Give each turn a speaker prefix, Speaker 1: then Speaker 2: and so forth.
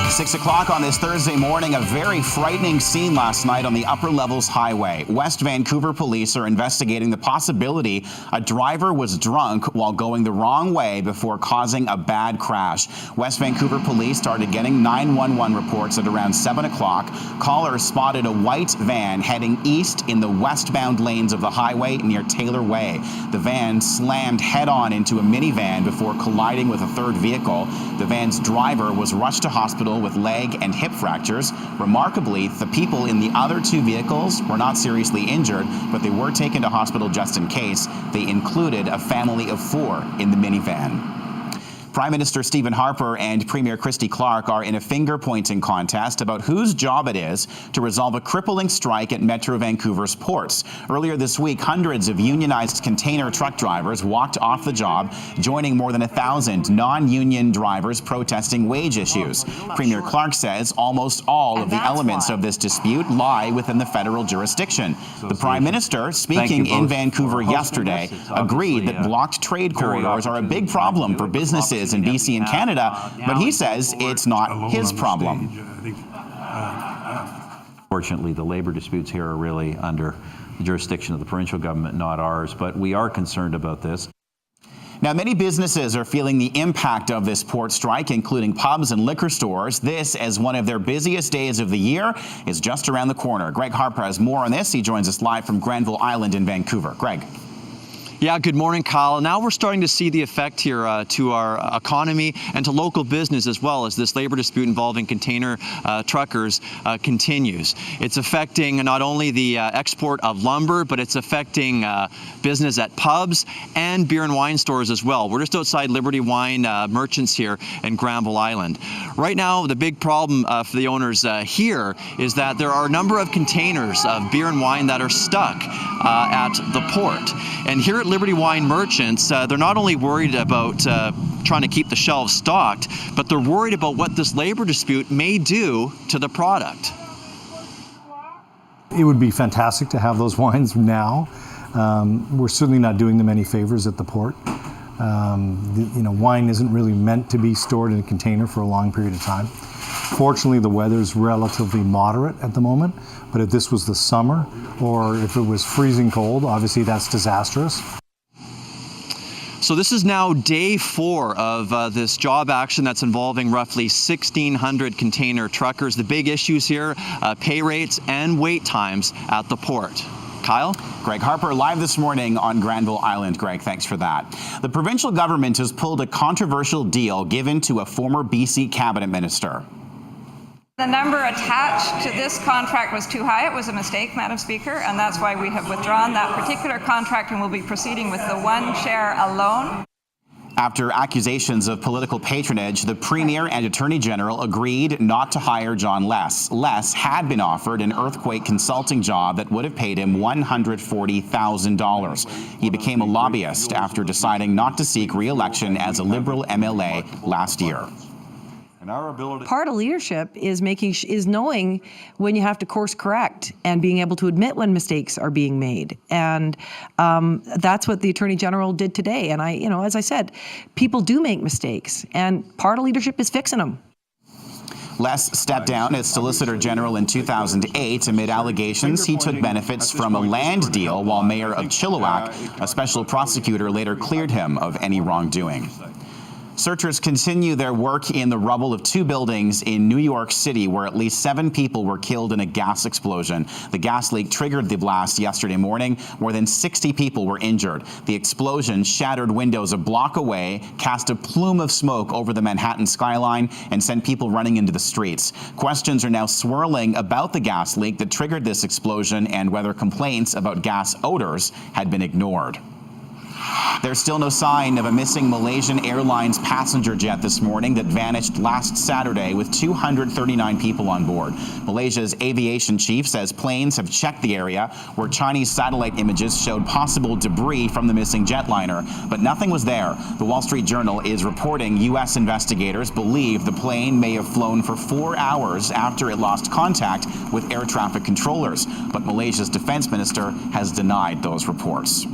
Speaker 1: 6 o'clock on this Thursday morning, a very frightening scene last night on the Upper Levels Highway. West Vancouver police are investigating the possibility a driver was drunk while going the wrong way before causing a bad crash. West Vancouver police started getting 911 reports at around 7 o'clock. Callers spotted a white van heading east in the westbound lanes of the highway near Taylor Way. The van slammed head-on into a minivan before colliding with a third vehicle. The van's driver was rushed to hospital with leg and hip fractures. Remarkably, the people in the other two vehicles were not seriously injured, but they were taken to hospital just in case. They included a family of 4 in the minivan. Prime Minister Stephen Harper and Premier Christy Clark are in a finger-pointing contest about whose job it is to resolve a crippling strike at Metro Vancouver's ports. Earlier this week, hundreds of unionized container truck drivers walked off the job, joining more than 1,000 non-union drivers protesting wage issues. Premier Clark says almost all of the elements of this dispute lie within the federal jurisdiction. The Prime Minister, speaking in Vancouver yesterday, agreed that blocked trade corridors are a big problem for businesses in BC and Canada, but he says it's not his problem.
Speaker 2: Fortunately, the labor disputes here are really under the jurisdiction of the provincial government, not ours, but we are concerned about this.
Speaker 1: Now, many businesses are feeling the impact of this port strike, including pubs and liquor stores. This, as one of their busiest days of the year, is just around the corner. Greg Harper has more on this. He joins us live from Granville Island in Vancouver. Greg.
Speaker 3: Yeah, good morning, Kyle. Now we're starting to see the effect here to our economy and to local business as well as this labor dispute involving container truckers continues. It's affecting not only the export of lumber, but it's affecting business at pubs and beer and wine stores as well. We're just outside Liberty Wine Merchants here in Granville Island. Right now, the big problem for the owners here is that there are a number of containers of beer and wine that are stuck at the port. And here at Liberty Wine Merchants, they're not only worried about trying to keep the shelves stocked, but they're worried about what this labor dispute may do to the product.
Speaker 4: It would be fantastic to have those wines now. We're certainly not doing them any favors at the port. Wine isn't really meant to be stored in a container for a long period of time. Fortunately, the weather's relatively moderate at the moment, but if this was the summer or if it was freezing cold, obviously that's disastrous.
Speaker 3: So this is now day 4 of this job action that's involving roughly 1,600 container truckers. The big issues here, pay rates and wait times at the port. Kyle?
Speaker 1: Greg Harper live this morning on Granville Island. Greg, thanks for that. The provincial government has pulled a controversial deal given to a former BC cabinet minister.
Speaker 5: The number attached to this contract was too high. It was a mistake, Madam Speaker, and that's why we have withdrawn that particular contract and will be proceeding with the one share alone.
Speaker 1: After accusations of political patronage, the Premier and Attorney General agreed not to hire John Less. Less had been offered an earthquake consulting job that would have paid him $140,000. He became a lobbyist after deciding not to seek re-election as a Liberal MLA last year.
Speaker 6: Part of leadership is knowing when you have to course correct and being able to admit when mistakes are being made. And that's what the Attorney General did today. And as I said, people do make mistakes, and part of leadership is fixing them.
Speaker 1: Less stepped down as Solicitor General in 2008 amid allegations he took benefits from a land deal while mayor of Chilliwack. A special prosecutor later cleared him of any wrongdoing. Searchers continue their work in the rubble of 2 buildings in New York City where at least 7 people were killed in a gas explosion. The gas leak triggered the blast yesterday morning. More than 60 people were injured. The explosion shattered windows a block away, cast a plume of smoke over the Manhattan skyline, and sent people running into the streets. Questions are now swirling about the gas leak that triggered this explosion and whether complaints about gas odors had been ignored. There's still no sign of a missing Malaysian Airlines passenger jet this morning that vanished last Saturday with 239 people on board. Malaysia's aviation chief says planes have checked the area where Chinese satellite images showed possible debris from the missing jetliner, but nothing was there. The Wall Street Journal is reporting U.S. investigators believe the plane may have flown for 4 hours after it lost contact with air traffic controllers, but Malaysia's defense minister has denied those reports.